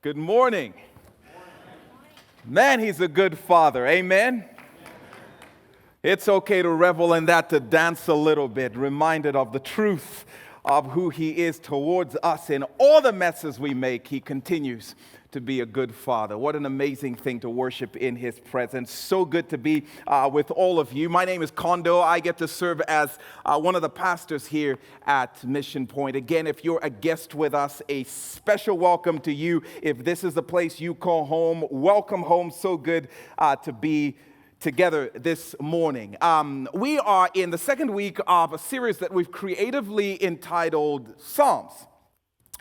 Good morning. Man, he's a good father. Amen. It's okay to revel in that, to dance a little bit, reminded of the truth of who he is towards us. In all the messes we make, he continues to be a good father. What an amazing thing to worship in his presence. So good to be with all of you. My name is Kondo. I get to serve as one of the pastors here at Mission Point. Again, if you're a guest with us, a special welcome to you. If this is the place you call home, welcome home. So good to be together this morning. We are in the second week of a series that we've creatively entitled Psalms.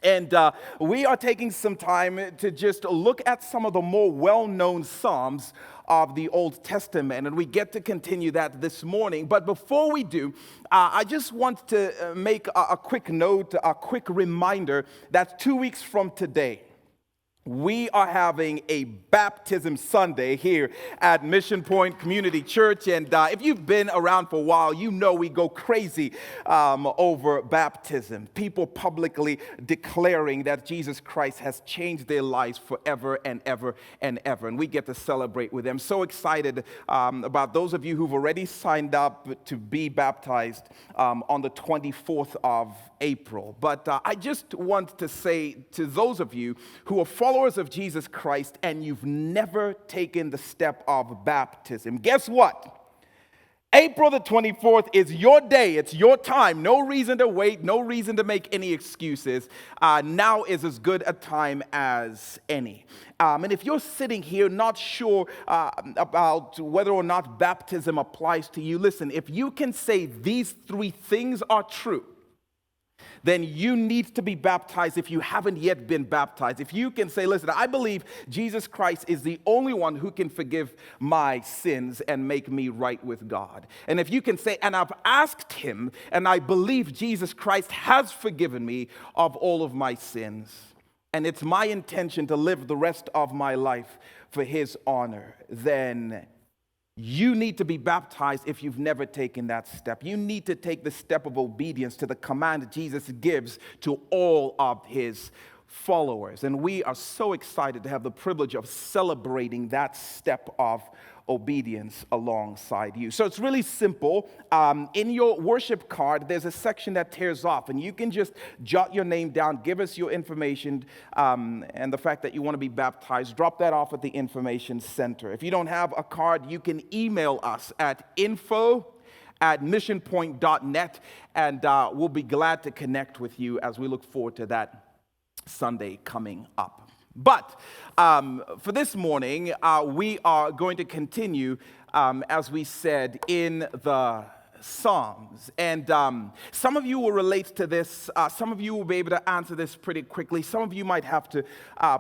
And we are taking some time to just look at some of the more well-known Psalms of the Old Testament. And we get to continue that this morning. But before we do, I just want to make a quick note, a quick reminder that 2 weeks from today, we are having a baptism Sunday here at Mission Point Community Church. And if you've been around for a while, you know we go crazy over baptism. People publicly declaring that Jesus Christ has changed their lives forever and ever and ever. And we get to celebrate with them. So excited about those of you who've already signed up to be baptized on the 24th of April. But I just want to say to those of you who are followers of Jesus Christ and you've never taken the step of baptism, guess what? April the 24th is your day. It's your time. No reason to wait. No reason to make any excuses. Now is as good a time as any. And if you're sitting here not sure about whether or not baptism applies to you, listen, if you can say these three things are true, then you need to be baptized if you haven't yet been baptized. If you can say, listen, I believe Jesus Christ is the only one who can forgive my sins and make me right with God. And if you can say, and I've asked him, and I believe Jesus Christ has forgiven me of all of my sins, and it's my intention to live the rest of my life for his honor, then you need to be baptized if you've never taken that step. You need to take the step of obedience to the command Jesus gives to all of his followers. And we are so excited to have the privilege of celebrating that step of obedience alongside you. So it's really simple. In your worship card, there's a section that tears off, and you can just jot your name down, give us your information, and the fact that you want to be baptized. Drop that off at the information center. If you don't have a card, you can email us at info@missionpoint.net, and we'll be glad to connect with you as we look forward to that Sunday coming up. But for this morning, we are going to continue, as we said, in the Psalms. And some of you will relate to this. Some of you will be able to answer this pretty quickly. Some of you might have to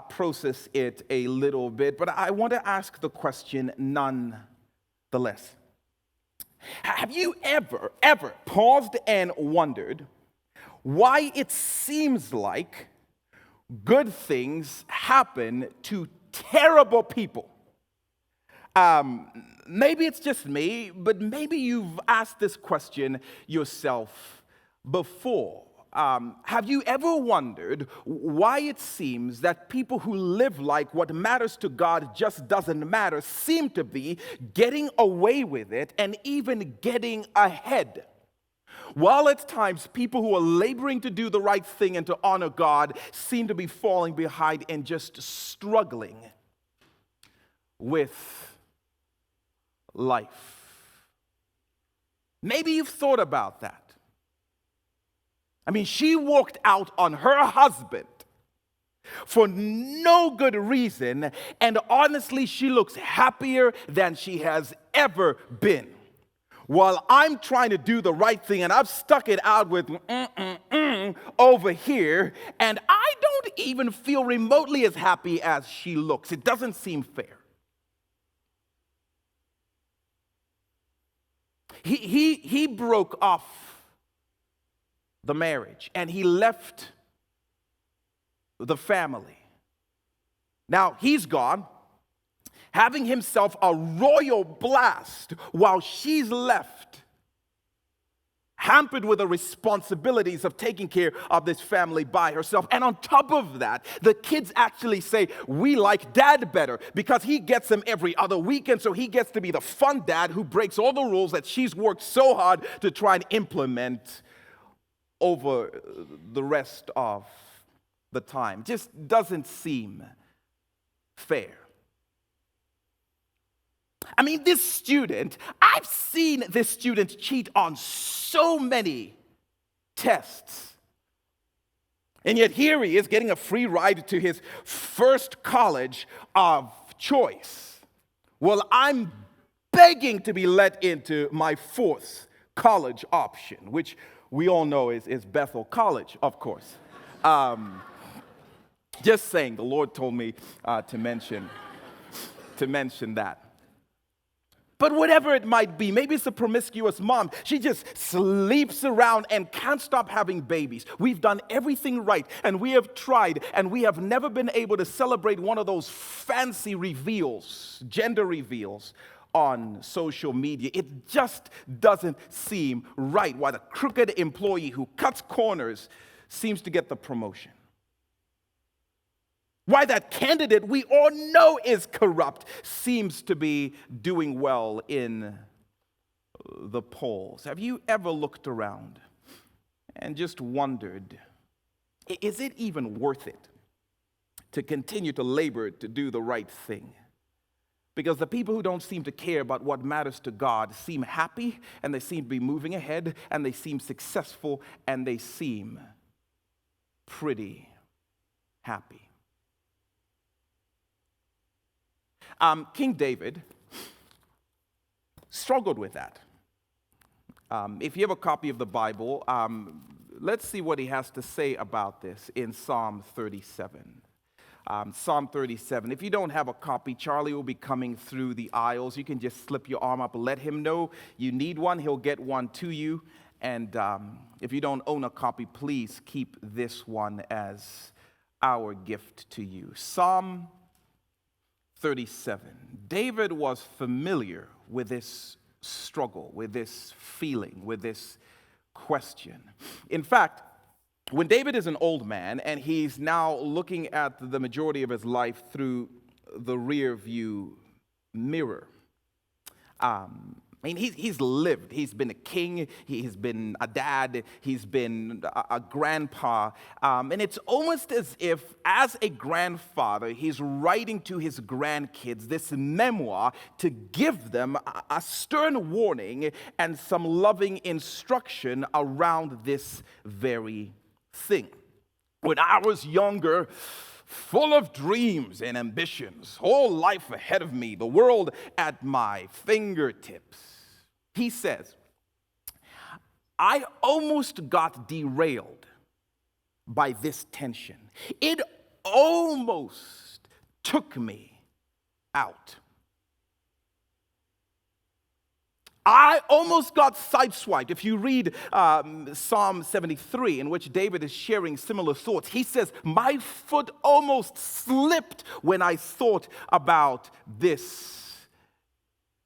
process it a little bit. But I want to ask the question nonetheless. Have you ever paused and wondered why it seems like good things happen to terrible people? Maybe it's just me, but maybe you've asked this question yourself before. Have you ever wondered why it seems that people who live like what matters to God just doesn't matter seem to be getting away with it and even getting ahead? While at times people who are laboring to do the right thing and to honor God seem to be falling behind and just struggling with life. Maybe you've thought about that. I mean, she walked out on her husband for no good reason, and honestly, she looks happier than she has ever been. While I'm trying to do the right thing, and I've stuck it out with over here, and I don't even feel remotely as happy as she looks. It doesn't seem fair. He broke off the marriage, and he left the family. Now, he's gone, having himself a royal blast while she's left hampered with the responsibilities of taking care of this family by herself. And on top of that, the kids actually say, we like dad better because he gets them every other weekend, so he gets to be the fun dad who breaks all the rules that she's worked so hard to try and implement over the rest of the time. Just doesn't seem fair. I mean, this student, I've seen this student cheat on so many tests. And yet here he is getting a free ride to his first college of choice. Well, I'm begging to be let into my fourth college option, which we all know is Bethel College, of course. Just saying, the Lord told me to mention that. But whatever it might be, maybe it's a promiscuous mom. She just sleeps around and can't stop having babies. We've done everything right, and we have tried, and we have never been able to celebrate one of those fancy reveals, gender reveals, on social media. It just doesn't seem right why the crooked employee who cuts corners seems to get the promotion. Why that candidate we all know is corrupt seems to be doing well in the polls. Have you ever looked around and just wondered, is it even worth it to continue to labor to do the right thing? Because the people who don't seem to care about what matters to God seem happy, and they seem to be moving ahead, and they seem successful, and they seem pretty happy. King David struggled with that. If you have a copy of the Bible, let's see what he has to say about this in Psalm 37. Psalm 37. If you don't have a copy, Charlie will be coming through the aisles. You can just slip your arm up and let him know you need one. He'll get one to you. And if you don't own a copy, please keep this one as our gift to you. Psalm 37. David was familiar with this struggle, with this feeling, with this question. In fact, when David is an old man and he's now looking at the majority of his life through the rear view mirror, he's lived. He's been a king. He's been a dad. He's been a grandpa. And it's almost as if, as a grandfather, he's writing to his grandkids this memoir to give them a stern warning and some loving instruction around this very thing. When I was younger, full of dreams and ambitions, whole life ahead of me, the world at my fingertips, he says, I almost got derailed by this tension. It almost took me out. I almost got sideswiped. If you read Psalm 73, in which David is sharing similar thoughts, he says, my foot almost slipped when I thought about this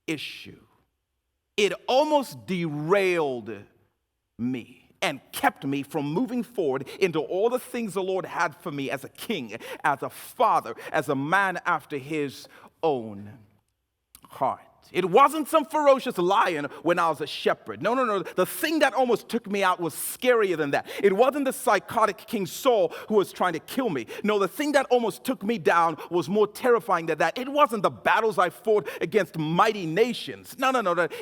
issue. It almost derailed me and kept me from moving forward into all the things the Lord had for me as a king, as a father, as a man after his own heart. It wasn't some ferocious lion when I was a shepherd. No. The thing that almost took me out was scarier than that. It wasn't the psychotic King Saul who was trying to kill me. No, the thing that almost took me down was more terrifying than that. It wasn't the battles I fought against mighty nations. No.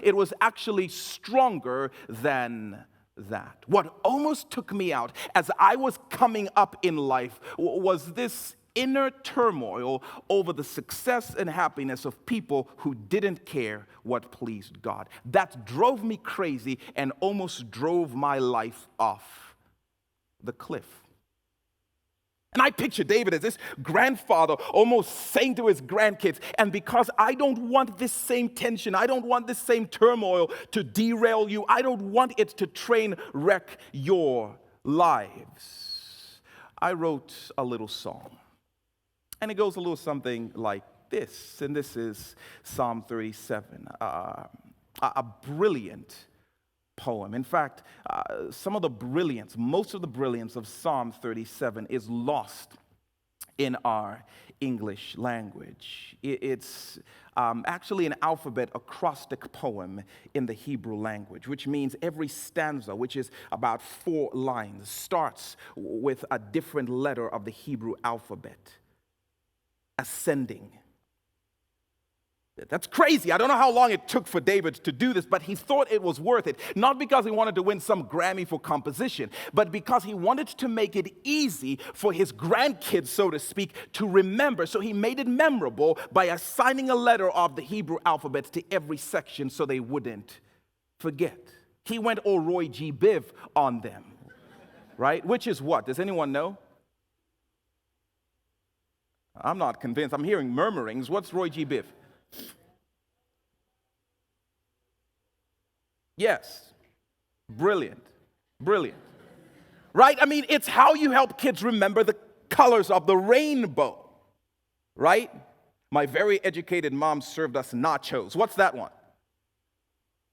It was actually stronger than that. What almost took me out as I was coming up in life was this inner turmoil over the success and happiness of people who didn't care what pleased God. That drove me crazy and almost drove my life off the cliff. And I picture David as this grandfather almost saying to his grandkids, and because I don't want this same tension, I don't want this same turmoil to derail you, I don't want it to train wreck your lives, I wrote a little song. And it goes a little something like this, and this is Psalm 37, a brilliant poem. In fact, most of the brilliance of Psalm 37 is lost in our English language. It's actually an alphabet acrostic poem in the Hebrew language, which means every stanza, which is about 4 lines, starts with a different letter of the Hebrew alphabet, ascending. That's crazy. I don't know how long it took for David to do this, but he thought it was worth it. Not because he wanted to win some Grammy for composition, but because he wanted to make it easy for his grandkids, so to speak, to remember. So he made it memorable by assigning a letter of the Hebrew alphabet to every section so they wouldn't forget. He went all Roy G. Biv on them, right? Which is what? Does anyone know? I'm not convinced. I'm hearing murmurings. What's Roy G. Biv? Yes. Brilliant. Right? I mean, it's how you help kids remember the colors of the rainbow. Right? My very educated mom served us nachos. What's that one?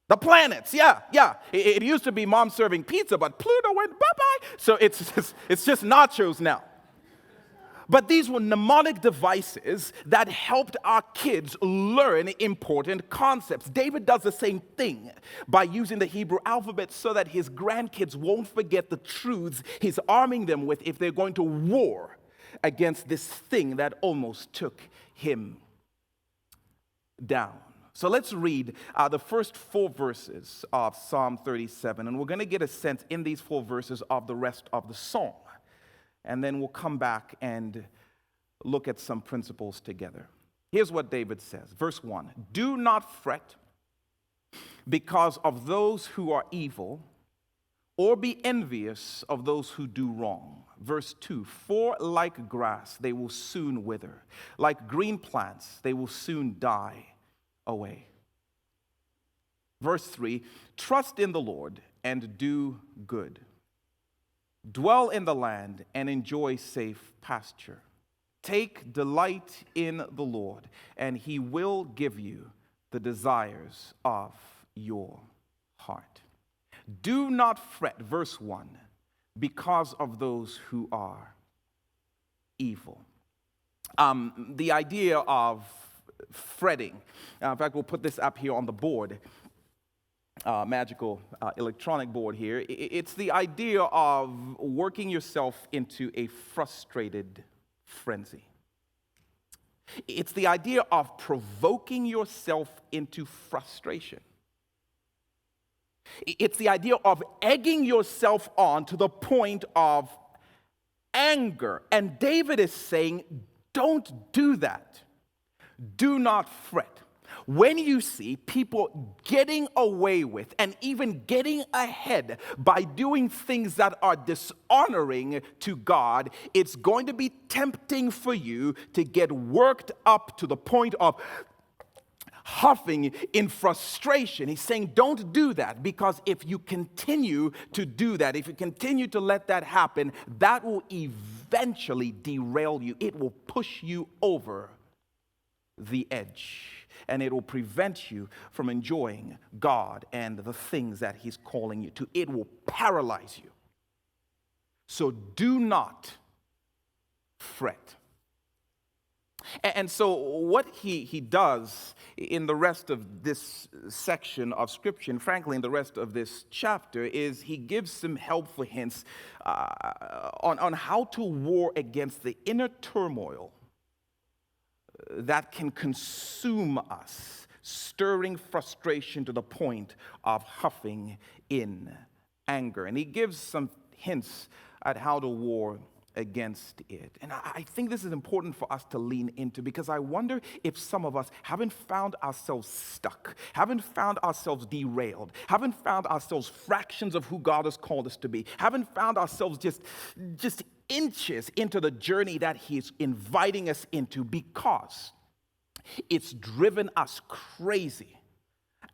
The planets. Yeah. It used to be mom serving pizza, but Pluto went bye-bye. So it's just nachos now. But these were mnemonic devices that helped our kids learn important concepts. David does the same thing by using the Hebrew alphabet so that his grandkids won't forget the truths he's arming them with if they're going to war against this thing that almost took him down. So let's read the first 4 verses of Psalm 37, and we're going to get a sense in these 4 verses of the rest of the psalm. And then we'll come back and look at some principles together. Here's what David says. Verse 1, do not fret because of those who are evil, or be envious of those who do wrong. Verse 2, for like grass they will soon wither, like green plants they will soon die away. Verse 3, trust in the Lord and do good. Dwell in the land and enjoy safe pasture. Take delight in the Lord, and he will give you the desires of your heart. Do not fret, verse 1, because of those who are evil. The idea of fretting, in fact, we'll put this up here on the board. Magical electronic board here. It's the idea of working yourself into a frustrated frenzy. It's the idea of provoking yourself into frustration. It's the idea of egging yourself on to the point of anger. And David is saying, don't do that. Do not fret. When you see people getting away with and even getting ahead by doing things that are dishonoring to God, it's going to be tempting for you to get worked up to the point of huffing in frustration. He's saying don't do that, because if you continue to do that, if you continue to let that happen, that will eventually derail you. It will push you over the edge. And it will prevent you from enjoying God and the things that he's calling you to. It will paralyze you. So do not fret. And so what he does in the rest of this section of Scripture, and frankly in the rest of this chapter, is he gives some helpful hints on how to war against the inner turmoil that can consume us, stirring frustration to the point of huffing in anger. And he gives some hints at how to war against it. And I think this is important for us to lean into, because I wonder if some of us haven't found ourselves stuck, haven't found ourselves derailed, haven't found ourselves fractions of who God has called us to be, haven't found ourselves just inches into the journey that he's inviting us into, because it's driven us crazy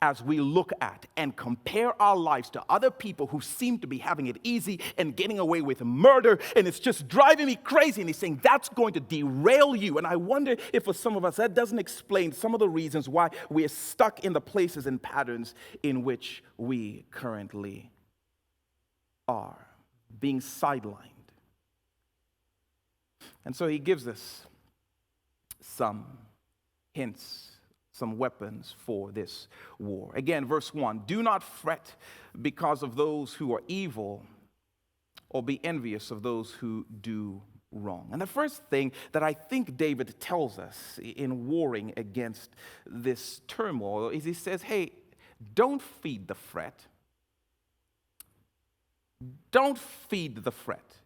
as we look at and compare our lives to other people who seem to be having it easy and getting away with murder, and it's just driving me crazy. And he's saying that's going to derail you. And I wonder if for some of us that doesn't explain some of the reasons why we're stuck in the places and patterns in which we currently are, being sidelined. And so he gives us some hints, some weapons for this war. Again, verse 1, do not fret because of those who are evil, or be envious of those who do wrong. And the first thing that I think David tells us in warring against this turmoil is he says, hey, don't feed the fret. Don't feed the fret.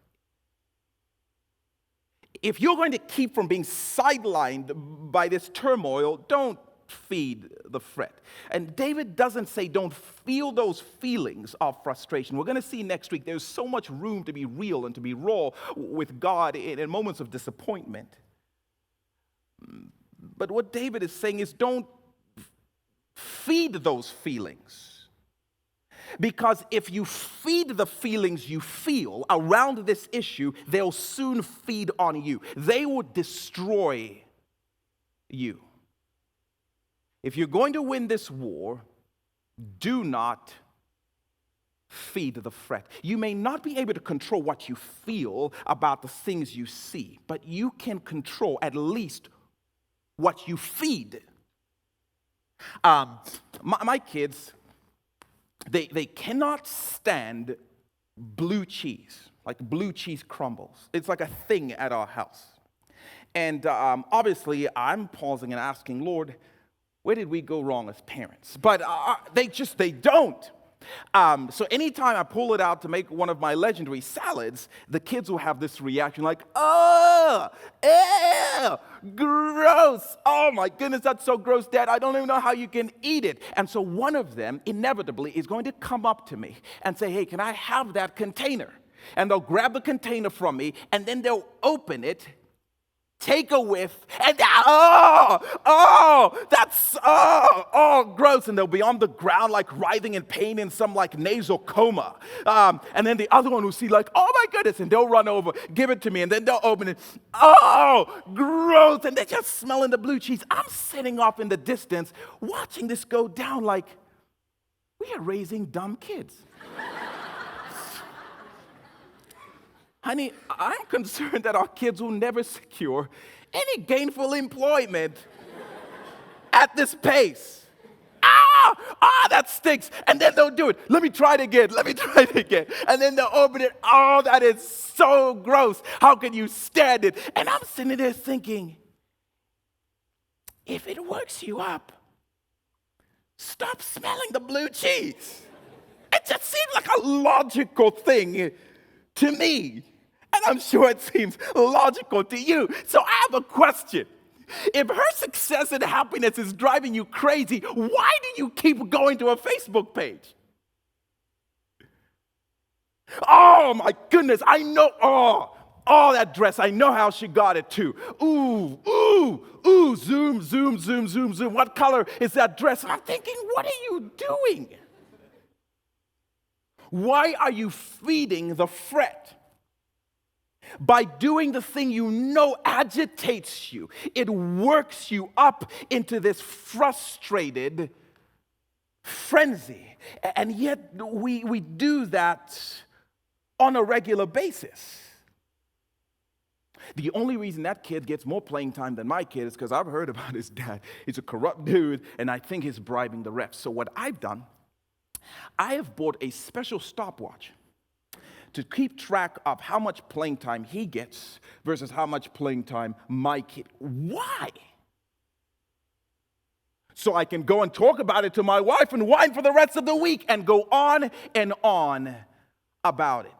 If you're going to keep from being sidelined by this turmoil, don't feed the fret. And David doesn't say don't feel those feelings of frustration. We're going to see next week there's so much room to be real and to be raw with God in moments of disappointment. But what David is saying is don't feed those feelings. Because if you feed the feelings you feel around this issue, they'll soon feed on you. They will destroy you. If you're going to win this war, do not feed the fret. You may not be able to control what you feel about the things you see, but you can control at least what you feed. My kids, they cannot stand blue cheese, like blue cheese crumbles. It's like a thing at our house. And obviously, I'm pausing and asking, Lord, where did we go wrong as parents? But they don't. So anytime I pull it out to make one of my legendary salads, the kids will have this reaction like, oh, ew, gross. Oh my goodness, that's so gross, Dad. I don't even know how you can eat it. And so one of them inevitably is going to come up to me and say, hey, can I have that container? And they'll grab the container from me, and then they'll open it, take a whiff, and gross. And they'll be on the ground like writhing in pain in some like nasal coma. And then the other one will see like, oh my goodness, and they'll run over, give it to me, and then they'll open it. Oh, gross. And they're just smelling the blue cheese. I'm sitting off in the distance watching this go down like, we are raising dumb kids. Honey, I'm concerned that our kids will never secure any gainful employment at this pace. That stinks. And then they'll do it. Let me try it again. And then they'll open it. Oh, that is so gross. How can you stand it? And I'm sitting there thinking, if it works you up, stop smelling the blue cheese. It just seems like a logical thing to me. And I'm sure it seems logical to you. So I have a question. If her success and happiness is driving you crazy, why do you keep going to her Facebook page? Oh my goodness, I know, that dress, I know how she got it too. Ooh, zoom. What color is that dress? And I'm thinking, what are you doing? Why are you feeding the fret? By doing the thing you know agitates you, it works you up into this frustrated frenzy. And yet we do that on a regular basis. The only reason that kid gets more playing time than my kid is because I've heard about his dad. He's a corrupt dude, and I think he's bribing the refs. So what I've done, I have bought a special stopwatch to keep track of how much playing time he gets versus how much playing time my kid. Why? So I can go and talk about it to my wife and whine for the rest of the week and go on and on about it.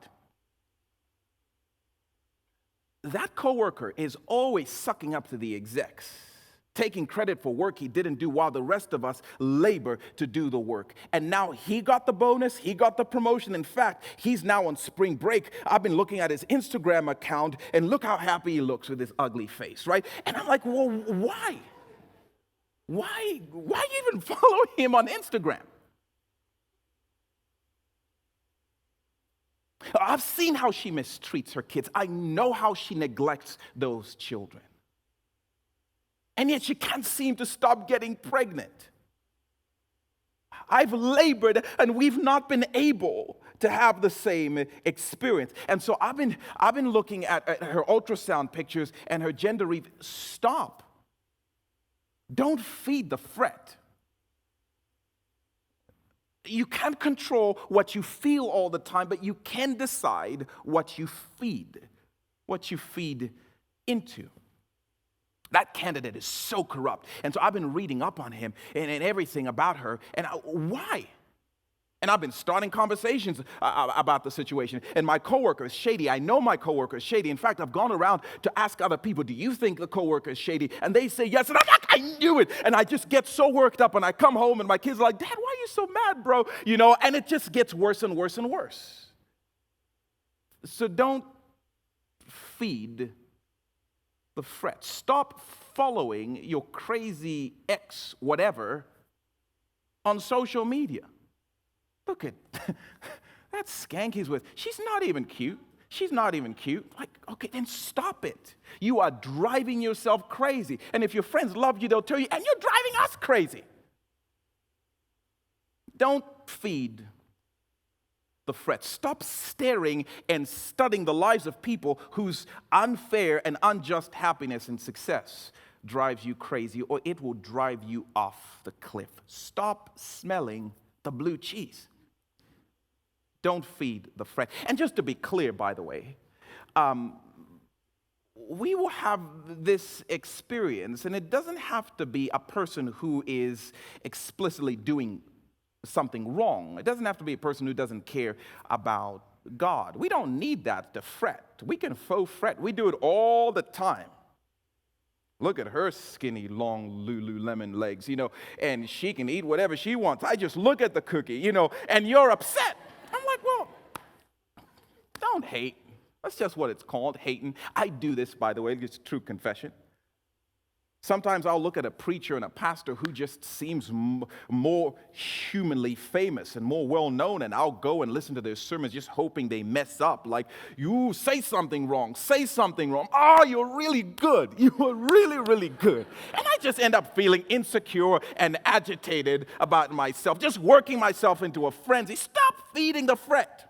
That coworker is always sucking up to the execs, taking credit for work he didn't do while the rest of us labor to do the work. And now he got the bonus, he got the promotion. In fact, he's now on spring break. I've been looking at his Instagram account, and look how happy he looks with his ugly face, right? And I'm like, well, why? Why even follow him on Instagram? I've seen how she mistreats her kids. I know how she neglects those children. And yet she can't seem to stop getting pregnant. I've labored and we've not been able to have the same experience. And so I've been looking at her ultrasound pictures and her gender reveal. Stop. Don't feed the fret. You can't control what you feel all the time, but you can decide what you feed into. That candidate is so corrupt. And so I've been reading up on him and everything about her. And why? And I've been starting conversations about the situation. And my coworker is shady. I know my coworker is shady. In fact, I've gone around to ask other people, do you think the coworker is shady? And they say yes. And I'm like, I knew it. And I just get so worked up. And I come home and my kids are like, Dad, why are you so mad, bro? And it just gets worse and worse and worse. So don't feed the fret. Stop following your crazy ex whatever on social media. Look at that skank he's with. She's not even cute. She's not even cute. Like, okay, then stop it. You are driving yourself crazy. And if your friends love you, they'll tell you, and you're driving us crazy. Don't feed the fret. Stop staring and studying the lives of people whose unfair and unjust happiness and success drives you crazy, or it will drive you off the cliff. Stop smelling the blue cheese. Don't feed the fret. And just to be clear, by the way, we will have this experience, and it doesn't have to be a person who is explicitly doing something wrong. It doesn't have to be a person who doesn't care about God. We don't need that to fret. We can faux fret. We do it all the time. Look at her skinny, long Lululemon legs, and she can eat whatever she wants. I just look at the cookie, and you're upset. I'm like, well, don't hate. That's just what it's called, hating. I do this, by the way, it's true confession. Sometimes I'll look at a preacher and a pastor who just seems more humanly famous and more well-known, and I'll go and listen to their sermons just hoping they mess up. Like, you say something wrong. Oh, you're really good. You are really, really good. And I just end up feeling insecure and agitated about myself, just working myself into a frenzy. Stop feeding the fret.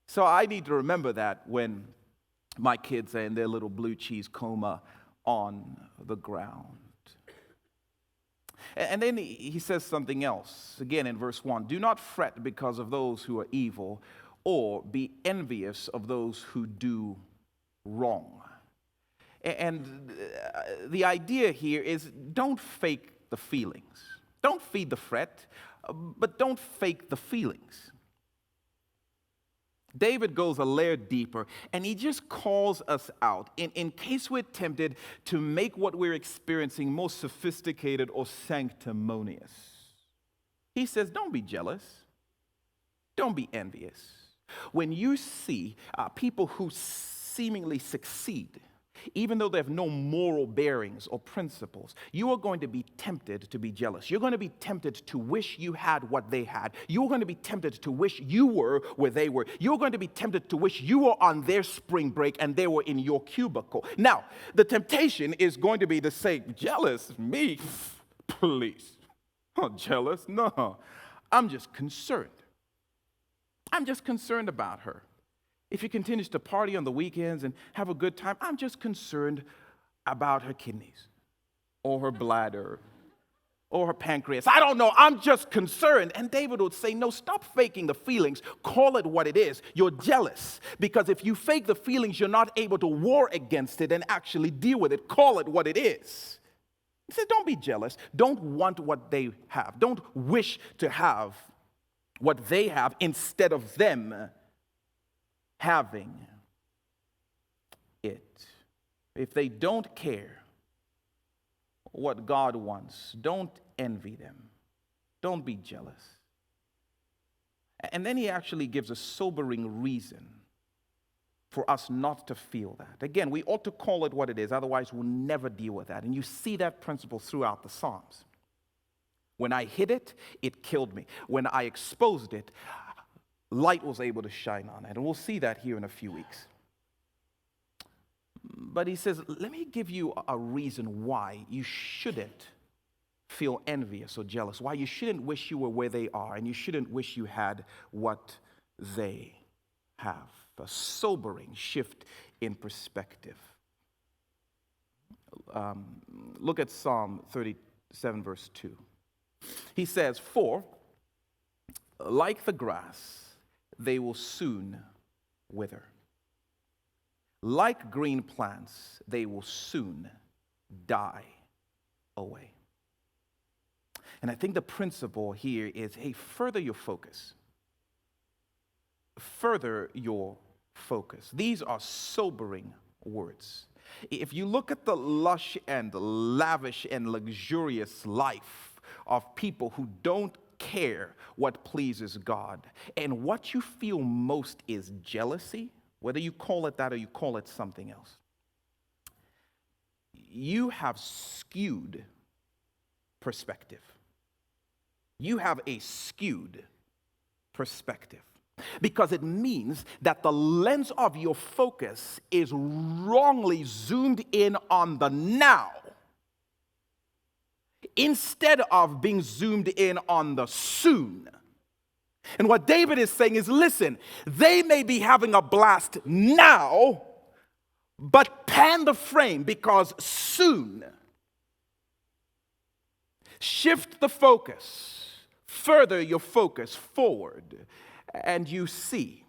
So I need to remember that when my kids are in their little blue cheese coma on the ground. And then he says something else, again in verse 1. Do not fret because of those who are evil, or be envious of those who do wrong. And the idea here is don't fake the feelings. Don't feed the fret, but don't fake the feelings. David goes a layer deeper, and he just calls us out in case we're tempted to make what we're experiencing more sophisticated or sanctimonious. He says, don't be jealous. Don't be envious. When you see people who seemingly succeed, even though they have no moral bearings or principles, you are going to be tempted to be jealous. You're going to be tempted to wish you had what they had. You're going to be tempted to wish you were where they were. You're going to be tempted to wish you were on their spring break and they were in your cubicle. Now, the temptation is going to be to say, jealous? Me? Please. Oh, jealous? No. I'm just concerned. I'm just concerned about her. If she continues to party on the weekends and have a good time, I'm just concerned about her kidneys or her bladder or her pancreas. I don't know. I'm just concerned. And David would say, no, stop faking the feelings. Call it what it is. You're jealous. Because if you fake the feelings, you're not able to war against it and actually deal with it. Call it what it is. He said, don't be jealous. Don't want what they have. Don't wish to have what they have instead of them having it. If they don't care what God wants, don't envy them. Don't be jealous. And then he actually gives a sobering reason for us not to feel that. Again, we ought to call it what it is, otherwise we'll never deal with that. And you see that principle throughout the Psalms. When I hid it, it killed me. When I exposed it, light was able to shine on it. And we'll see that here in a few weeks. But he says, let me give you a reason why you shouldn't feel envious or jealous, why you shouldn't wish you were where they are, and you shouldn't wish you had what they have. A sobering shift in perspective. Look at Psalm 37, verse 2. He says, for like the grass, they will soon wither. Like green plants, they will soon die away. And I think the principle here is, hey, further your focus. Further your focus. These are sobering words. If you look at the lush and lavish and luxurious life of people who don't care what pleases God, and what you feel most is jealousy, whether you call it that or you call it something else, you have skewed perspective. You have a skewed perspective. Because it means that the lens of your focus is wrongly zoomed in on the now, instead of being zoomed in on the soon. And what David is saying is, listen, they may be having a blast now, but pan the frame, because soon. Shift the focus, further your focus forward, and you see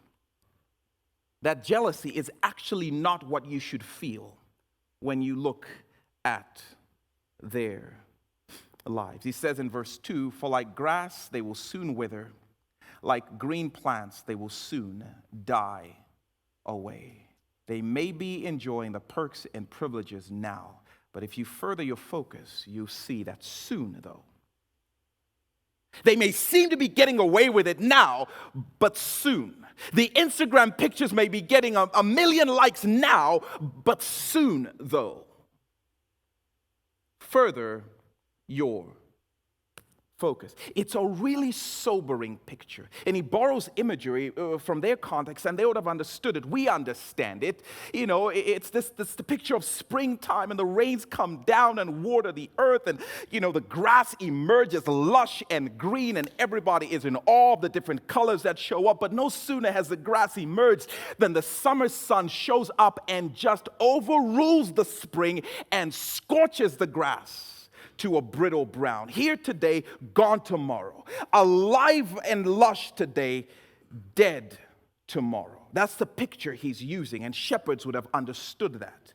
that jealousy is actually not what you should feel when you look at their lives. He says in verse 2, for like grass, they will soon wither. Like green plants, they will soon die away. They may be enjoying the perks and privileges now, but if you further your focus, you'll see that soon, though. They may seem to be getting away with it now, but soon. The Instagram pictures may be getting a million likes now, but soon, though. Further your focus. It's a really sobering picture. And he borrows imagery from their context, and they would have understood it. We understand it. You know, it's the picture of springtime, and the rains come down and water the earth, and, you know, the grass emerges lush and green, and everybody is in awe of the different colors that show up. But no sooner has the grass emerged than the summer sun shows up and just overrules the spring and scorches the grass to a brittle brown. Here today, gone tomorrow. Alive and lush today, dead tomorrow. That's the picture he's using, and shepherds would have understood that.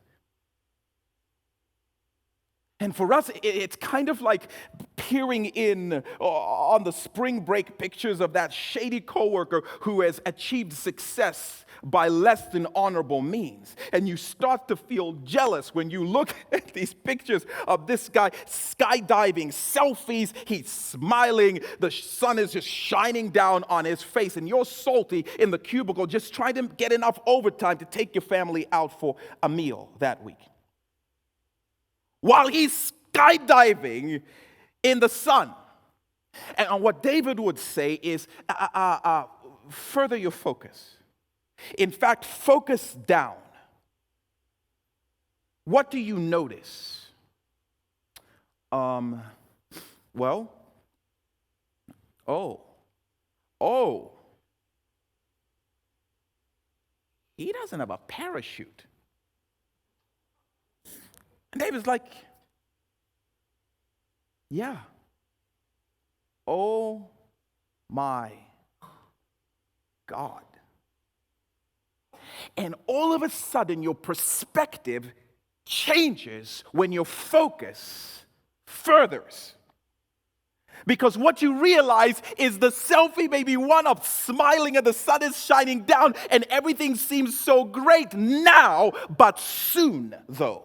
And for us, it's kind of like peering in on the spring break pictures of that shady coworker who has achieved success by less than honorable means. And you start to feel jealous when you look at these pictures of this guy skydiving, selfies, he's smiling, the sun is just shining down on his face, and you're salty in the cubicle just trying to get enough overtime to take your family out for a meal that week. While he's skydiving in the sun. And what David would say is, further your focus. In fact, focus down. What do you notice? He doesn't have a parachute. And David's like, yeah. Oh my God. And all of a sudden, your perspective changes when your focus furthers. Because what you realize is the selfie may be one of smiling and the sun is shining down and everything seems so great now, but soon, though.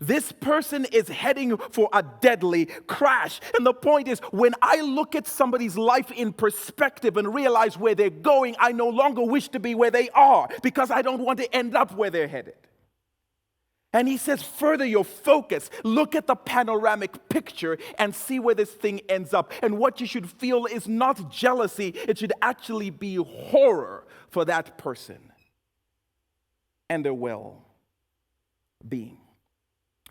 This person is heading for a deadly crash. And the point is, when I look at somebody's life in perspective and realize where they're going, I no longer wish to be where they are because I don't want to end up where they're headed. And he says, further your focus. Look at the panoramic picture and see where this thing ends up. And what you should feel is not jealousy. It should actually be horror for that person and their well-being.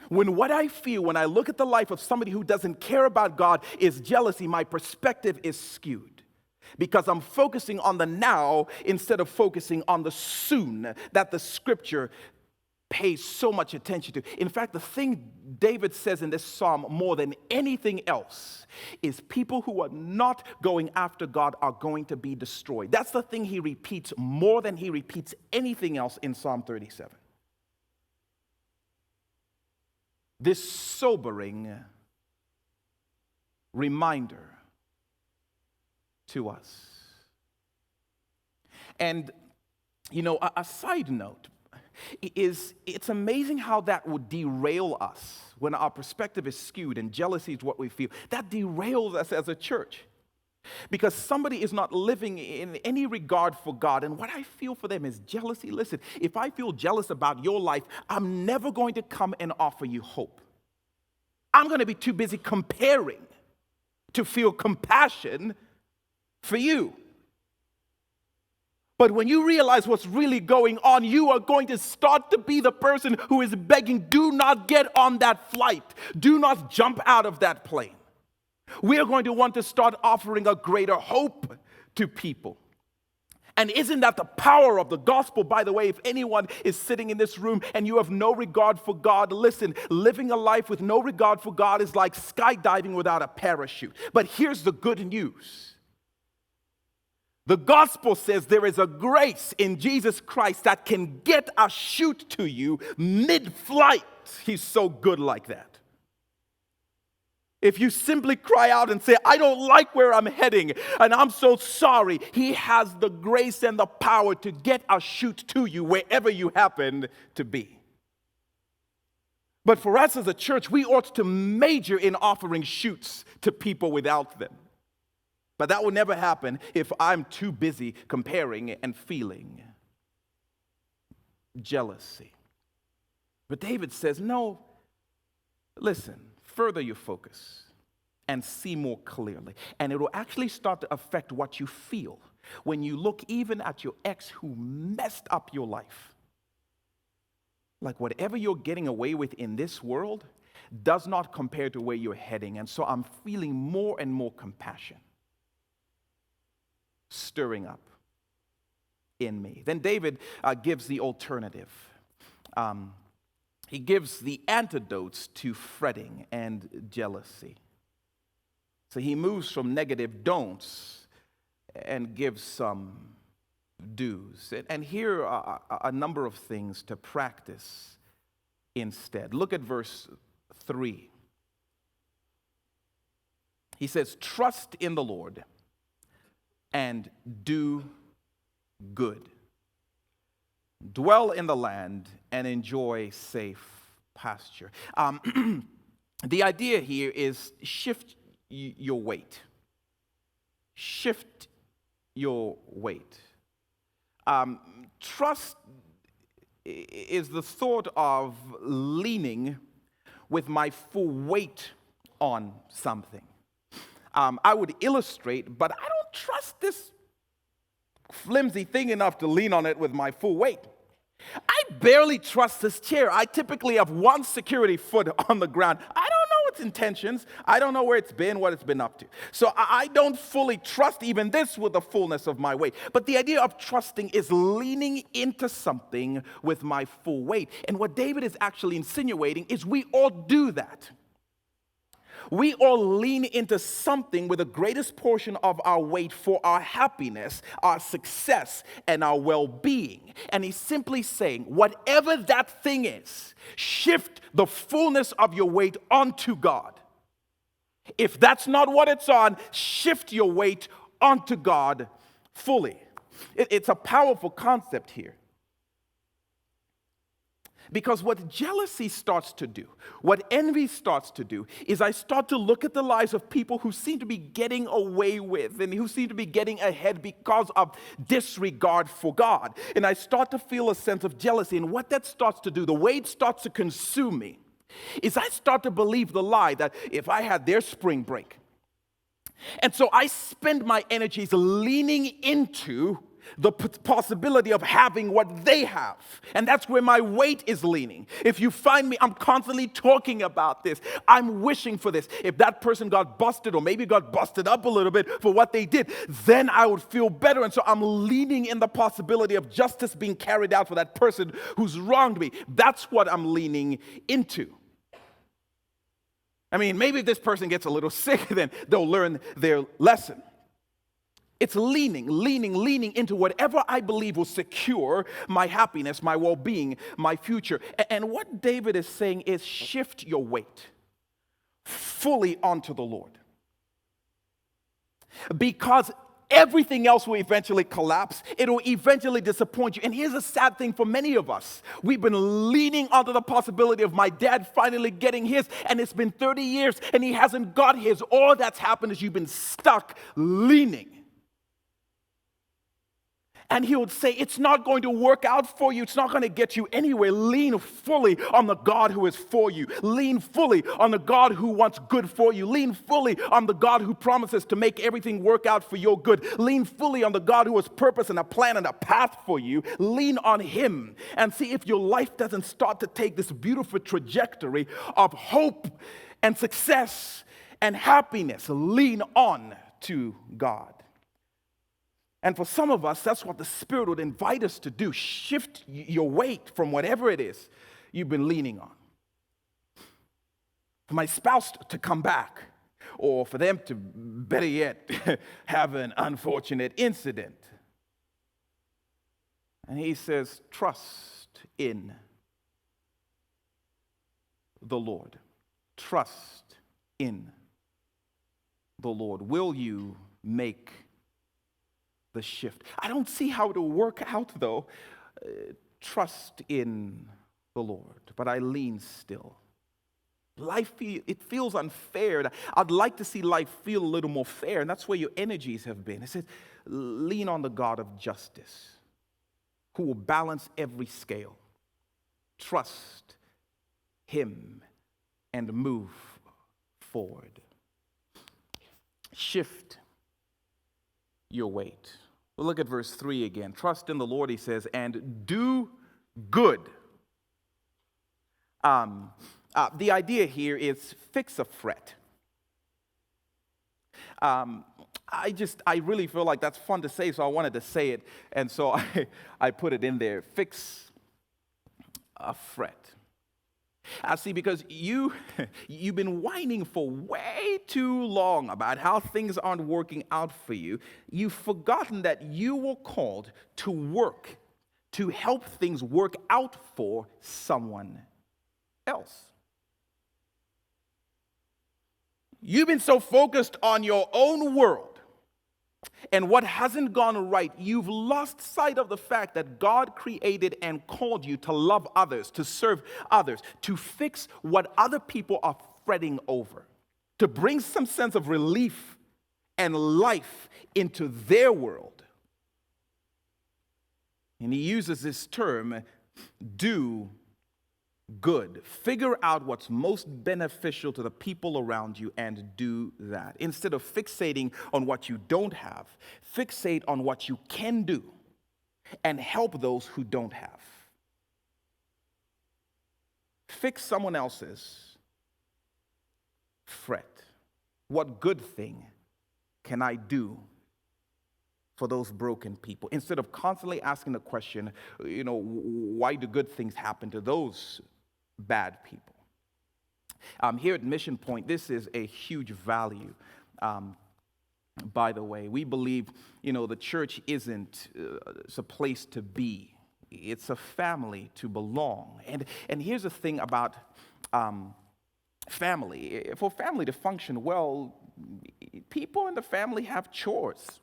When what I feel when I look at the life of somebody who doesn't care about God is jealousy, my perspective is skewed. Because I'm focusing on the now instead of focusing on the soon that the scripture pays so much attention to. In fact, the thing David says in this psalm more than anything else is people who are not going after God are going to be destroyed. That's the thing he repeats more than he repeats anything else in Psalm 37. This sobering reminder to us. And, a side note is it's amazing how that would derail us when our perspective is skewed and jealousy is what we feel. That derails us as a church. Because somebody is not living in any regard for God. And what I feel for them is jealousy. Listen, if I feel jealous about your life, I'm never going to come and offer you hope. I'm going to be too busy comparing to feel compassion for you. But when you realize what's really going on, you are going to start to be the person who is begging, do not get on that flight. Do not jump out of that plane. We are going to want to start offering a greater hope to people. And isn't that the power of the gospel? By the way, if anyone is sitting in this room and you have no regard for God, listen, living a life with no regard for God is like skydiving without a parachute. But here's the good news. The gospel says there is a grace in Jesus Christ that can get a chute to you mid-flight. He's so good like that. If you simply cry out and say, I don't like where I'm heading, and I'm so sorry, he has the grace and the power to get a chute to you wherever you happen to be. But for us as a church, we ought to major in offering chutes to people without them. But that will never happen if I'm too busy comparing and feeling jealousy. But David says, no, listen, further your focus and see more clearly. And it will actually start to affect what you feel when you look even at your ex who messed up your life. Like whatever you're getting away with in this world does not compare to where you're heading. And so I'm feeling more and more compassion stirring up in me. Then David gives the alternative. He gives the antidotes to fretting and jealousy. So he moves from negative don'ts and gives some do's. And here are a number of things to practice instead. Look at verse 3. He says, trust in the Lord and do good. Dwell in the land and enjoy safe pasture. The idea here is shift your weight. Shift your weight. Trust is the thought of leaning with my full weight on something. I would illustrate, but I don't trust this flimsy thing enough to lean on it with my full weight. I barely trust this chair. I typically have one security foot on the ground. I don't know its intentions. I don't know where it's been, what it's been up to. So I don't fully trust even this with the fullness of my weight. But the idea of trusting is leaning into something with my full weight. And what David is actually insinuating is we all do that. We all lean into something with the greatest portion of our weight for our happiness, our success, and our well-being. And he's simply saying, whatever that thing is, shift the fullness of your weight onto God. If that's not what it's on, shift your weight onto God fully. It's a powerful concept here. Because what jealousy starts to do, what envy starts to do, is I start to look at the lives of people who seem to be getting away with and who seem to be getting ahead because of disregard for God. And I start to feel a sense of jealousy. And what that starts to do, the way it starts to consume me, is I start to believe the lie that if I had their spring break, and so I spend my energies leaning into the possibility of having what they have. And that's where my weight is leaning. If you find me, I'm constantly talking about this. I'm wishing for this. If that person got busted or maybe got busted up a little bit for what they did, then I would feel better. And so I'm leaning in the possibility of justice being carried out for that person who's wronged me. That's what I'm leaning into. I mean, maybe if this person gets a little sick, then they'll learn their lesson. It's leaning into whatever I believe will secure my happiness, my well-being, my future. And what David is saying is shift your weight fully onto the Lord. Because everything else will eventually collapse. It will eventually disappoint you. And here's a sad thing for many of us. We've been leaning onto the possibility of my dad finally getting his, and it's been 30 years and he hasn't got his. All that's happened is you've been stuck leaning. And he would say, it's not going to work out for you. It's not going to get you anywhere. Lean fully on the God who is for you. Lean fully on the God who wants good for you. Lean fully on the God who promises to make everything work out for your good. Lean fully on the God who has purpose and a plan and a path for you. Lean on him and see if your life doesn't start to take this beautiful trajectory of hope and success and happiness. Lean on to God. And for some of us, that's what the Spirit would invite us to do. Shift your weight from whatever it is you've been leaning on. For my spouse to come back, or for them to, better yet, have an unfortunate incident. And he says, trust in the Lord. Trust in the Lord. Will you make the shift? I don't see how it will work out, though. Trust in the Lord, but I lean still. Life, it feels unfair. I'd like to see life feel a little more fair, and that's where your energies have been. It says, lean on the God of justice, who will balance every scale. Trust him and move forward. Shift your weight. Well, look at verse 3 again. Trust in the Lord, he says, and do good. The idea here is fix a fret. I really feel like that's fun to say, so I wanted to say it, and so I put it in there. Fix a fret. See, because you've been whining for way too long about how things aren't working out for you. You've forgotten that you were called to work, to help things work out for someone else. You've been so focused on your own world and what hasn't gone right, you've lost sight of the fact that God created and called you to love others, to serve others, to fix what other people are fretting over, to bring some sense of relief and life into their world. And he uses this term, do good. Figure out what's most beneficial to the people around you and do that. Instead of fixating on what you don't have, fixate on what you can do and help those who don't have. Fix someone else's fret. What good thing can I do for those broken people? Instead of constantly asking the question, why do good things happen to those bad people? Here at Mission Point, this is a huge value. By the way, we believe, the church isn't it's a place to be. It's a family to belong. And here's the thing about family. For family to function well, people in the family have chores.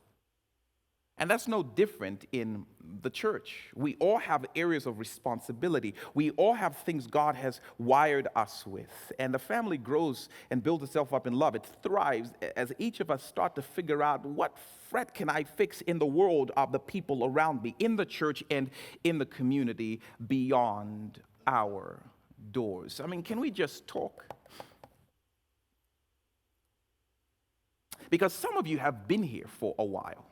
And that's no different in the church. We all have areas of responsibility. We all have things God has wired us with. And the family grows and builds itself up in love. It thrives as each of us start to figure out, what fret can I fix in the world of the people around me, in the church and in the community beyond our doors. I mean, can we just talk? Because some of you have been here for a while,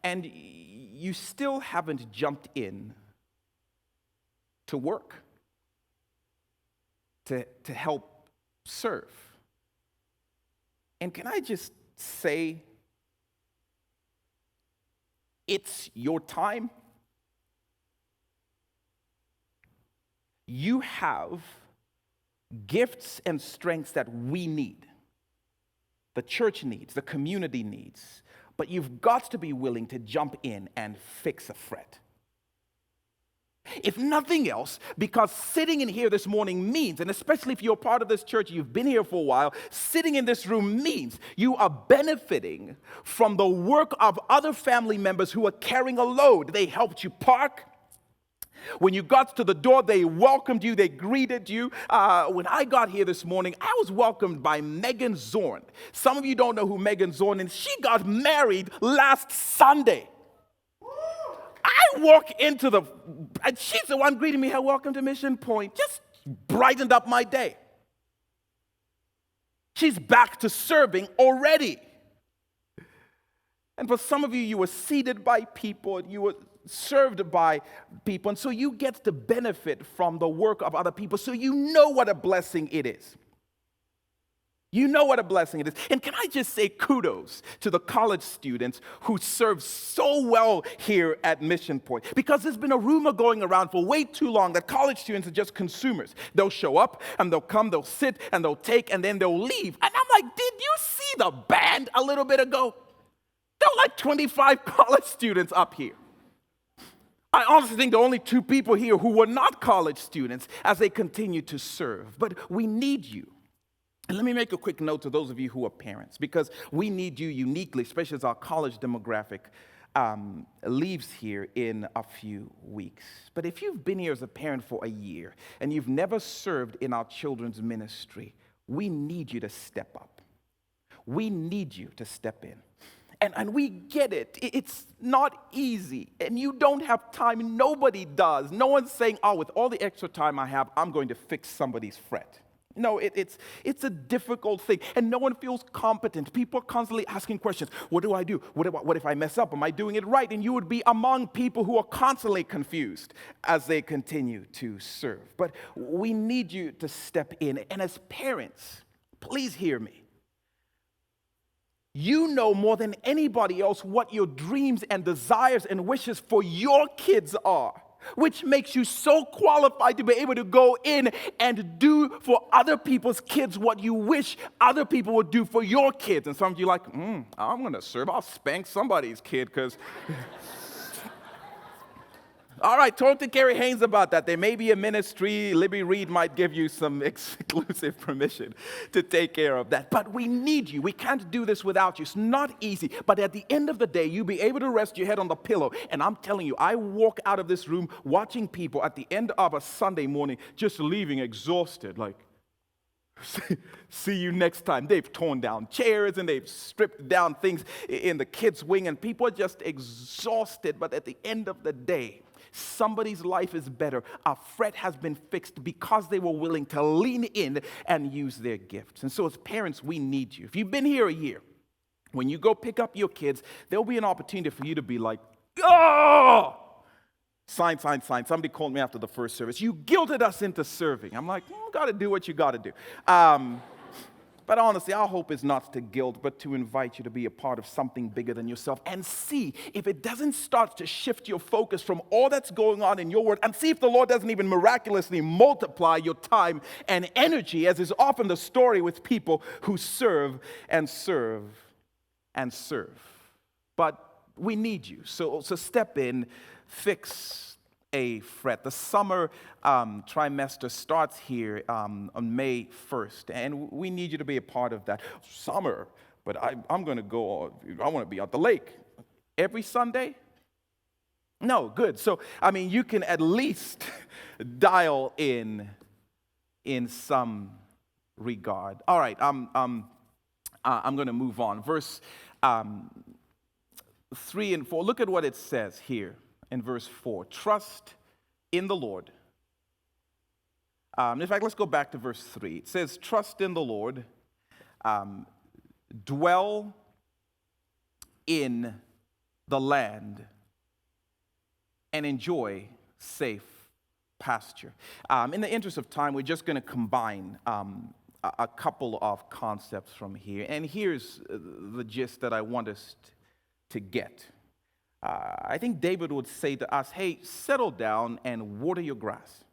and you still haven't jumped in to work, to help serve. And can I just say, it's your time. You have gifts and strengths that we need, the church needs, the community needs. But you've got to be willing to jump in and fix a fret. If nothing else, because sitting in here this morning means, and especially if you're part of this church, you've been here for a while, sitting in this room means you are benefiting from the work of other family members who are carrying a load. They helped you park. When you got to the door, they welcomed you, they greeted you. When I got here this morning, I was welcomed by Megan Zorn. Some of you don't know who Megan Zorn is. She got married last Sunday. I walk into and she's the one greeting me, "Hey, welcome to Mission Point." Just brightened up my day. She's back to serving already. And for some of you, you were seated by people, you were served by people, and so you get to benefit from the work of other people, so you know what a blessing it is. You know what a blessing it is. And can I just say kudos to the college students who serve so well here at Mission Point? Because there's been a rumor going around for way too long that college students are just consumers. They'll show up and they'll come, they'll sit and they'll take and then they'll leave. And I'm like, did you see the band a little bit ago? There were like 25 college students up here. I honestly think there are only 2 people here who were not college students as they continue to serve. But we need you. And let me make a quick note to those of you who are parents, because we need you uniquely, especially as our college demographic leaves here in a few weeks. But if you've been here as a parent for a year and you've never served in our children's ministry, we need you to step up. We need you to step in. And we get it. It's not easy. And you don't have time. Nobody does. No one's saying, "Oh, with all the extra time I have, I'm going to fix somebody's fret." No, it's a difficult thing. And no one feels competent. People are constantly asking questions. What do I do? What if I mess up? Am I doing it right? And you would be among people who are constantly confused as they continue to serve. But we need you to step in. And as parents, please hear me. You know more than anybody else what your dreams and desires and wishes for your kids are, which makes you so qualified to be able to go in and do for other people's kids what you wish other people would do for your kids. And some of you are like, I'm going to serve. I'll spank somebody's kid because... All right, talk to Carrie Haynes about that. There may be a ministry. Libby Reed might give you some exclusive permission to take care of that. But we need you. We can't do this without you. It's not easy. But at the end of the day, you'll be able to rest your head on the pillow. And I'm telling you, I walk out of this room watching people at the end of a Sunday morning just leaving exhausted, like, see you next time. They've torn down chairs and they've stripped down things in the kids' wing, and people are just exhausted. But at the end of the day, somebody's life is better. A fret has been fixed because they were willing to lean in and use their gifts. And so as parents, we need you. If you've been here a year, when you go pick up your kids, there'll be an opportunity for you to be like, "Oh! Sign. Somebody called me after the first service. You guilted us into serving." I'm like, got to do what you got to do. But honestly, our hope is not to guilt, but to invite you to be a part of something bigger than yourself and see if it doesn't start to shift your focus from all that's going on in your world, and see if the Lord doesn't even miraculously multiply your time and energy, as is often the story with people who serve and serve and serve. But we need you. So step in, fix a fret. The summer trimester starts here on May 1st, and we need you to be a part of that. Summer, but I'm going to go, I want to be at the lake. Every Sunday? No, good. So, I mean, you can at least dial in some regard. All right, I'm going to move on. Verse 3 and 4. Look at what it says here in verse 4. Trust in the Lord. In fact, let's go back to verse 3. It says, trust in the Lord, dwell in the land, and enjoy safe pasture. In the interest of time, we're just going to combine a couple of concepts from here. And here's the gist that I want us to get. I think David would say to us, hey, settle down and water your grass.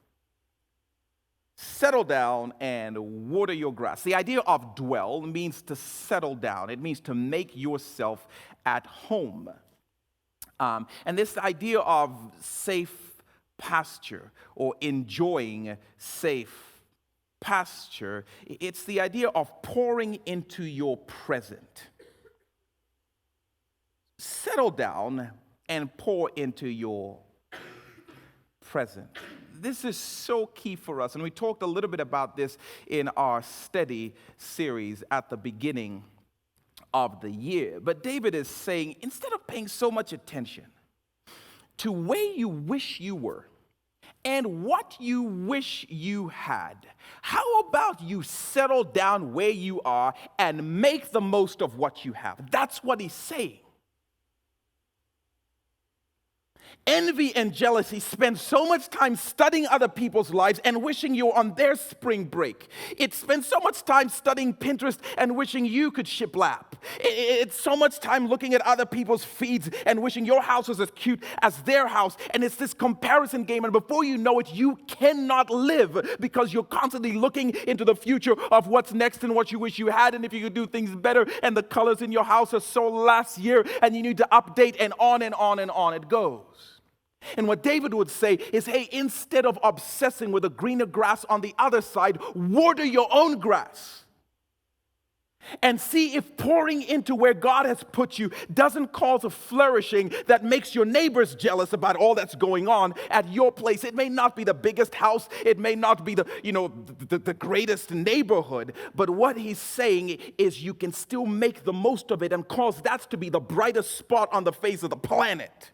Settle down and water your grass. The idea of dwell means to settle down. It means to make yourself at home. And this idea of safe pasture or enjoying safe pasture, it's the idea of pouring into your present. Settle down and pour into your present. This is so key for us, and we talked a little bit about this in our study series at the beginning of the year. But David is saying, instead of paying so much attention to where you wish you were and what you wish you had, how about you settle down where you are and make the most of what you have? That's what he's saying. Envy and jealousy spend so much time studying other people's lives and wishing you were on their spring break. It spends so much time studying Pinterest and wishing you could shiplap. It's so much time looking at other people's feeds and wishing your house was as cute as their house. And it's this comparison game. And before you know it, you cannot live because you're constantly looking into the future of what's next and what you wish you had and if you could do things better. And the colors in your house are so last year and you need to update, and on and on and on it goes. And what David would say is, hey, instead of obsessing with the greener grass on the other side, water your own grass. And see if pouring into where God has put you doesn't cause a flourishing that makes your neighbors jealous about all that's going on at your place. It may not be the biggest house. It may not be the greatest neighborhood. But what he's saying is you can still make the most of it and cause that to be the brightest spot on the face of the planet.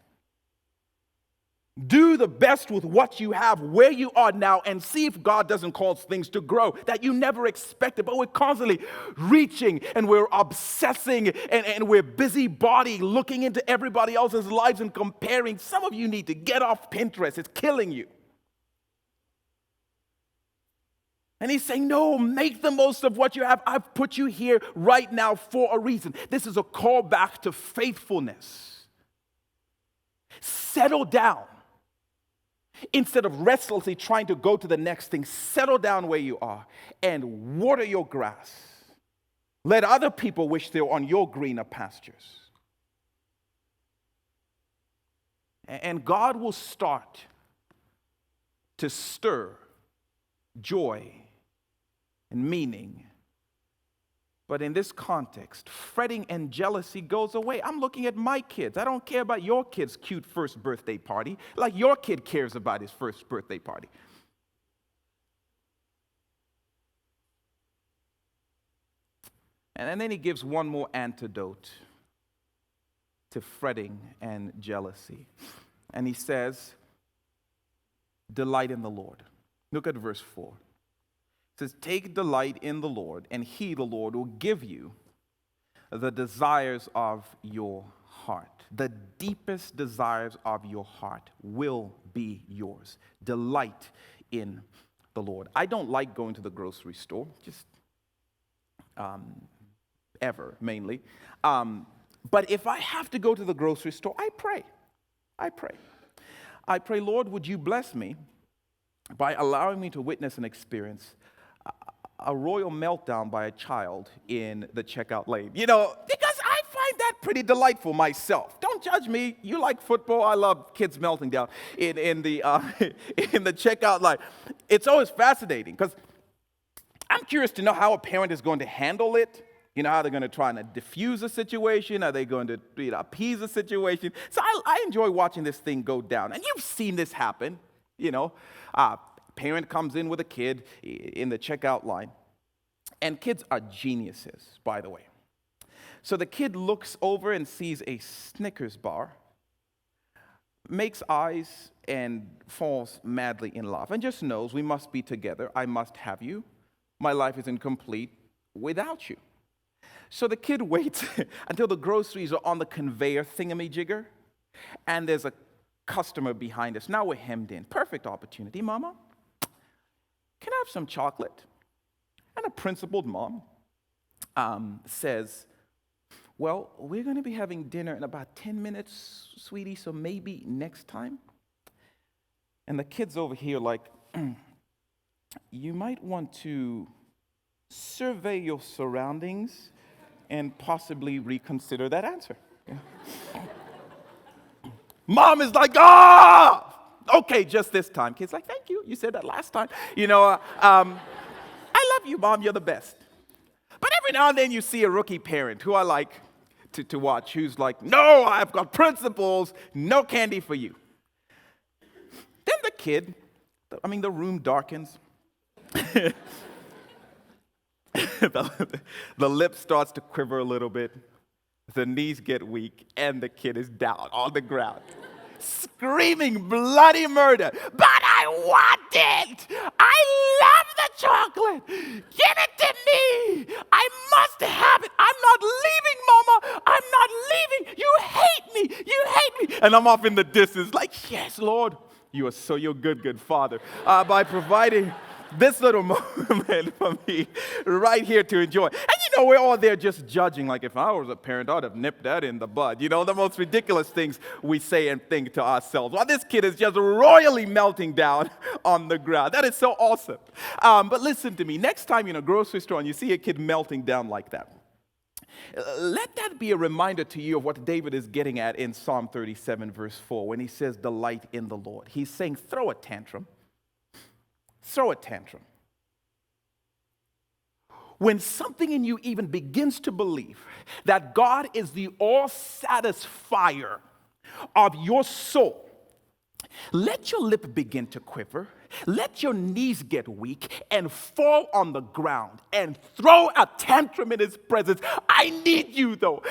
Do the best with what you have where you are now and see if God doesn't cause things to grow that you never expected. But we're constantly reaching and we're obsessing and we're busybody looking into everybody else's lives and comparing. Some of you need to get off Pinterest. It's killing you. And he's saying, no, make the most of what you have. I've put you here right now for a reason. This is a call back to faithfulness. Settle down. Instead of restlessly trying to go to the next thing, settle down where you are and water your grass. Let other people wish they were on your greener pastures. And God will start to stir joy and meaning. But in this context, fretting and jealousy goes away. I'm looking at my kids. I don't care about your kid's cute first birthday party like your kid cares about his first birthday party. And then he gives one more antidote to fretting and jealousy. And he says, delight in the Lord. Look at verse 4. It says, take delight in the Lord, and he, the Lord, will give you the desires of your heart. The deepest desires of your heart will be yours. Delight in the Lord. I don't like going to the grocery store, just ever, mainly. But if I have to go to the grocery store, I pray. I pray, Lord, would you bless me by allowing me to witness and experience a royal meltdown by a child in the checkout lane. You know, because I find that pretty delightful myself. Don't judge me. You like football. I love kids melting down in the in the checkout line. It's always fascinating because I'm curious to know how a parent is going to handle it. You know how they're going to try and diffuse a situation? Are they going to appease a situation? So I enjoy watching this thing go down. And you've seen this happen. Parent comes in with a kid in the checkout line. And kids are geniuses, by the way. So the kid looks over and sees a Snickers bar, makes eyes, and falls madly in love. And just knows, we must be together. I must have you. My life is incomplete without you. So the kid waits until the groceries are on the conveyor thingamajigger, and there's a customer behind us. Now we're hemmed in. Perfect opportunity. Mama, can I have some chocolate? And a principled mom says, well, we're going to be having dinner in about 10 minutes, sweetie, so maybe next time. And the kid's over here like, you might want to survey your surroundings and possibly reconsider that answer. Yeah. Mom is like, okay, just this time. Kid's like, thank you. You said that last time. I love you, Mom. You're the best. But every now and then you see a rookie parent who I like to watch, who's like, no, I've got principles, no candy for you. Then the kid, the room darkens. The lip starts to quiver a little bit. The knees get weak, and the kid is down on the ground, screaming bloody murder. But I want it! I love the chocolate! Give it to me! I must have it! I'm not leaving, Mama! I'm not leaving! You hate me! You hate me! And I'm off in the distance like, yes, Lord, you are so your good Father. By providing this little moment for me right here to enjoy. And we're all there just judging, like if I was a parent, I'd have nipped that in the bud. The most ridiculous things we say and think to ourselves. While this kid is just royally melting down on the ground. That is so awesome. But listen to me, next time you're in a grocery store and you see a kid melting down like that, let that be a reminder to you of what David is getting at in Psalm 37, verse 4, when he says, delight in the Lord. He's saying, throw a tantrum. Throw a tantrum. When something in you even begins to believe that God is the all-satisfier of your soul, let your lip begin to quiver, let your knees get weak, and fall on the ground and throw a tantrum in his presence. I need you, though.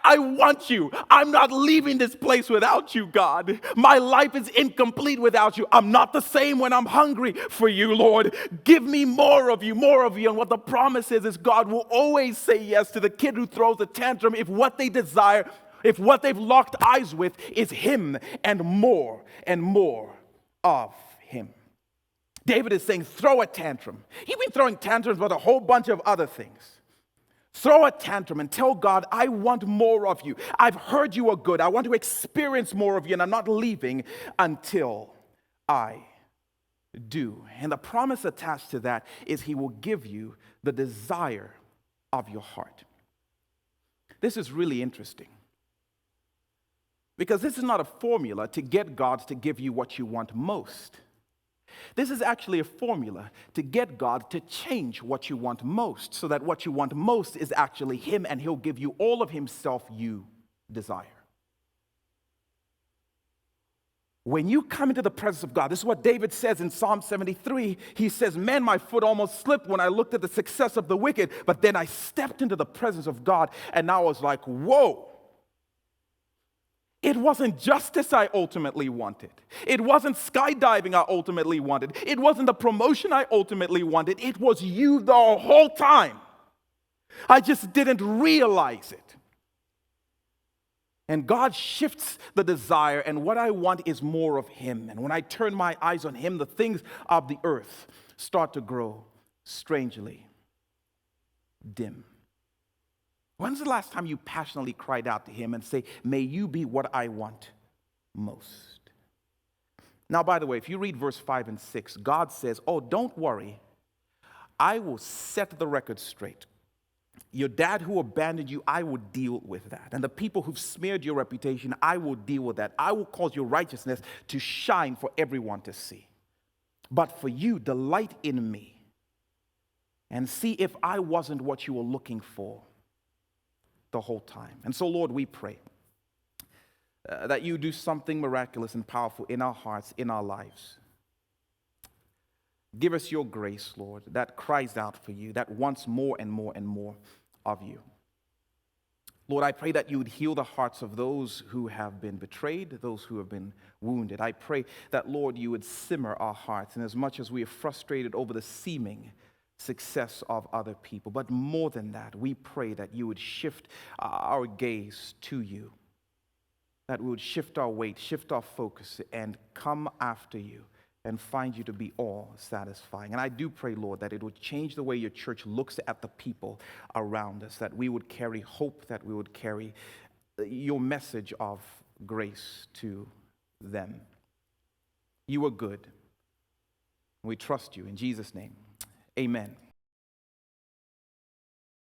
I want you. I'm not leaving this place without you, God. My life is incomplete without you. I'm not the same when I'm hungry for you, Lord. Give me more of you, more of you. And what the promise is God will always say yes to the kid who throws a tantrum if what they desire, if what they've locked eyes with is him and more of him. David is saying, throw a tantrum. He's been throwing tantrums about a whole bunch of other things. Throw a tantrum and tell God, I want more of you. I've heard you are good. I want to experience more of you, and I'm not leaving until I do. And the promise attached to that is he will give you the desire of your heart. This is really interesting, because this is not a formula to get God to give you what you want most. This is actually a formula to get God to change what you want most, so that what you want most is actually him, and he'll give you all of himself you desire. When you come into the presence of God, this is what David says in Psalm 73. He says, man, my foot almost slipped when I looked at the success of the wicked, but then I stepped into the presence of God, and I was like, whoa. It wasn't justice I ultimately wanted. It wasn't skydiving I ultimately wanted. It wasn't the promotion I ultimately wanted. It was you the whole time. I just didn't realize it. And God shifts the desire, and what I want is more of him. And when I turn my eyes on him, the things of the earth start to grow strangely dim. When's the last time you passionately cried out to him and say, may you be what I want most? Now, by the way, if you read verse 5 and 6, God says, oh, don't worry. I will set the record straight. Your dad who abandoned you, I will deal with that. And the people who've smeared your reputation, I will deal with that. I will cause your righteousness to shine for everyone to see. But for you, delight in me and see if I wasn't what you were looking for. the whole time. And so, Lord, we pray that you do something miraculous and powerful in our hearts, in our lives. Give us your grace, Lord, that cries out for you, that wants more and more and more of you. Lord, I pray that you would heal the hearts of those who have been betrayed, those who have been wounded. I pray that, Lord, you would simmer our hearts, and as much as we are frustrated over the seeming success of other people, but more than that, we pray that you would shift our gaze to you, that we would shift our weight, shift our focus, and come after you and find you to be all satisfying. And I do pray, Lord, that it would change the way your church looks at the people around us, that we would carry hope, that we would carry your message of grace to them. You are good. We trust you in Jesus' name. Amen.